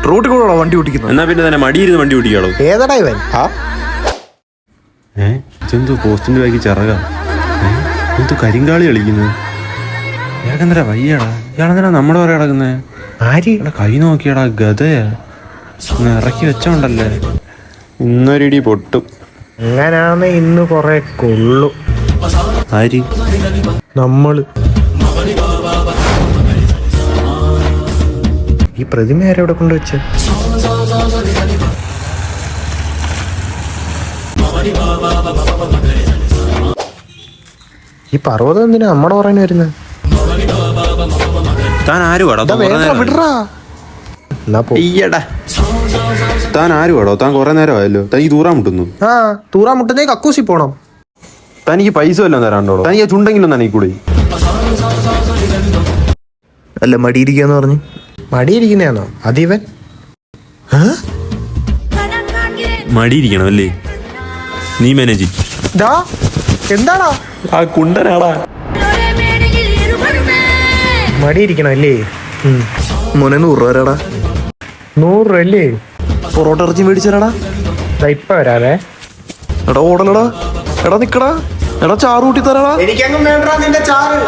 റോട്ടിൽ കൂടെ വണ്ടി ഓടിക്കുന്നു. എന്നാ പിന്നെ തന്നെ മടിയിരുന്ന് വണ്ടി ഓടിക്കാളോ? ഏതാടാ ഇവൻ? ഇതെന്തോ പോസ്റ്റിന്റെ ബാക്കി ചിറക, എന്തോ കരിങ്കാളി കളിക്കുന്നത്. ഇയാൾക്കെന്താ വയ്യാടാ? ഇയാളെന്താ നമ്മുടെ പറയാ കിടക്കുന്നേ? ആര്? കൈ നോക്കിയാടാ, ഗതയാ ഇറക്കി വെച്ചോണ്ടല്ലേ. ഇന്നൊരിടി പൊട്ടും. അങ്ങനാന്ന് ഇന്ന് കൊറേ കൊള്ളു. ആര്? നമ്മള്. ഈ പ്രതിമ ആരെവിടെ കൊണ്ടുവച്ച? ഈ പർവ്വതം എന്തിനാ നമ്മുടെ പറയുന്ന വരുന്നത്? താൻ ആരുവാടോ? താൻ ആരുവാടോ? താൻ കുറെ നേരം ആയല്ലോ. താൻ ഈ തൂറാൻ മുട്ടുന്നു. തൂറാൻ മുട്ടുന്നേ കക്കൂസി പോണം. തനിക്ക് പൈസ വല്ലതും തരാണ്ടോളൂ? തനിക്ക് ചുണ്ടെങ്കിലും തന്നെ കൂടെ. അല്ല മടിയിരിക്കാന്ന് പറഞ്ഞു. മടിയിരിക്കുന്നതാണോ അതീവൻ? മടിയിരിക്കണം അല്ലേ? നീ മാനേജ്. എന്താടാ ആ കുണ്ടനാടാ. മടിയിരിക്കണം അല്ലേ? മോനെ 100 രൂപ തരാടാ. 100 രൂപ അല്ലേ? പൊറോട്ട ഇറച്ചി മേടിച്ചാടാ. ഇപ്പ വരാവേ. എടാ ഓടലടാ. എടാ നിക്കടാ. എടാ ചാറ് കൂട്ടി തരാടാ. എനിക്കങ്ങും വേണ്ട നിന്റെ ചാറ്.